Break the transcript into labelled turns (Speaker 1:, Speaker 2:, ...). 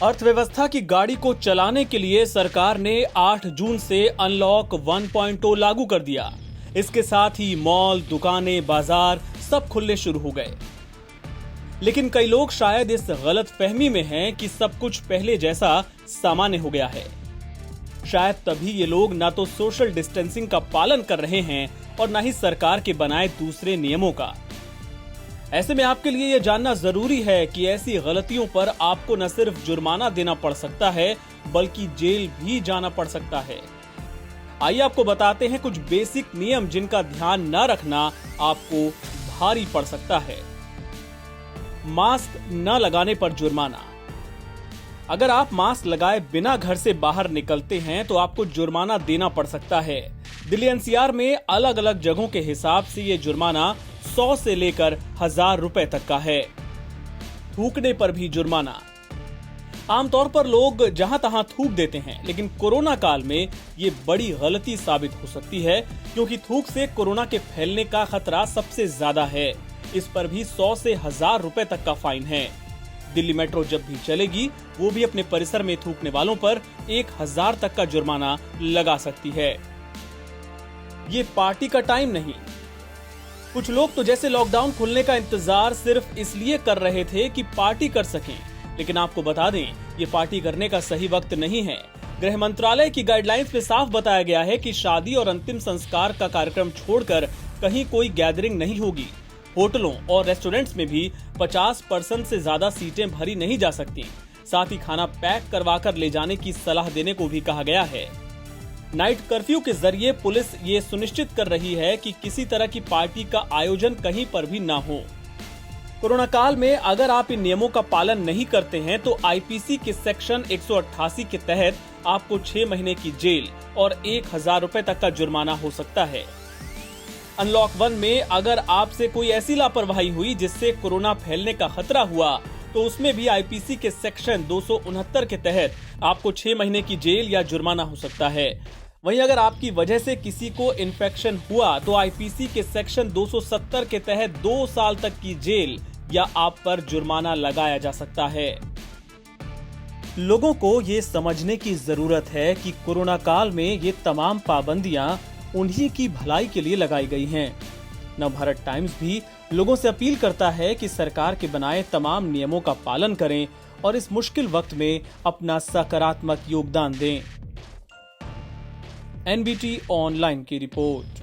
Speaker 1: अर्थव्यवस्था की गाड़ी को चलाने के लिए सरकार ने 8 जून से अनलॉक 1.0 लागू कर दिया। इसके साथ ही मॉल, दुकानें, बाजार सब खुलने शुरू हो गए। लेकिन कई लोग शायद इस गलत फहमी में हैं कि सब कुछ पहले जैसा सामान्य हो गया है। शायद तभी ये लोग ना तो सोशल डिस्टेंसिंग का पालन कर रहे हैं और ना ही सरकार के बनाए दूसरे नियमों का। ऐसे में आपके लिए यह जानना जरूरी है कि ऐसी गलतियों पर आपको न सिर्फ जुर्माना देना पड़ सकता है बल्कि जेल भी जाना पड़ सकता है। आइए आपको बताते हैं कुछ बेसिक नियम जिनका ध्यान न रखना आपको भारी पड़ सकता है। मास्क न लगाने पर जुर्माना। अगर आप मास्क लगाए बिना घर से बाहर निकलते हैं तो आपको जुर्माना देना पड़ सकता है। दिल्ली एनसीआर में अलग अलग जगहों के हिसाब से ये जुर्माना 100 से लेकर 1000 रुपए तक का है। थूकने पर भी जुर्माना। आमतौर पर लोग जहां तहां थूक देते हैं, लेकिन कोरोना काल में ये बड़ी गलती साबित हो सकती है क्योंकि थूक से कोरोना के फैलने का खतरा सबसे ज्यादा है। इस पर भी 100 से 1000 रुपए तक का फाइन है। दिल्ली मेट्रो जब भी चलेगी वो भी अपने परिसर में थूकने वालों पर 1000 तक का जुर्माना लगा सकती है। ये पार्टी का टाइम नहीं। कुछ लोग तो जैसे लॉकडाउन खुलने का इंतजार सिर्फ इसलिए कर रहे थे कि पार्टी कर सकें, लेकिन आपको बता दें ये पार्टी करने का सही वक्त नहीं है। गृह मंत्रालय की गाइडलाइंस में साफ बताया गया है कि शादी और अंतिम संस्कार का कार्यक्रम छोड़कर कहीं कोई गैदरिंग नहीं होगी। होटलों और रेस्टोरेंट्स में भी 50% से ज्यादा सीटें भरी नहीं जा सकती। साथ ही खाना पैक करवाकर ले जाने की सलाह देने को भी कहा गया है। नाइट कर्फ्यू के जरिए पुलिस ये सुनिश्चित कर रही है कि किसी तरह की पार्टी का आयोजन कहीं पर भी ना हो। कोरोना काल में अगर आप इन नियमों का पालन नहीं करते हैं तो आईपीसी के सेक्शन 188 के तहत आपको 6 महीने की जेल और 1000 रुपए तक का जुर्माना हो सकता है। अनलॉक 1 में अगर आपसे कोई ऐसी लापरवाही हुई जिससे कोरोना फैलने का खतरा हुआ तो उसमें भी आईपीसी के सेक्शन 269 के तहत आपको 6 महीने की जेल या जुर्माना हो सकता है। वहीं अगर आपकी वजह से किसी को इन्फेक्शन हुआ तो आईपीसी के सेक्शन 270 के तहत 2 साल तक की जेल या आप पर जुर्माना लगाया जा सकता है। लोगों को ये समझने की जरूरत है कि कोरोना काल में ये तमाम पाबंदियां उन्हीं की भलाई के लिए लगाई गई हैं। नवभारत टाइम्स भी लोगों से अपील करता है कि सरकार के बनाए तमाम नियमों का पालन करें और इस मुश्किल वक्त में अपना सकारात्मक योगदान दें। एनबीटी ऑनलाइन की रिपोर्ट।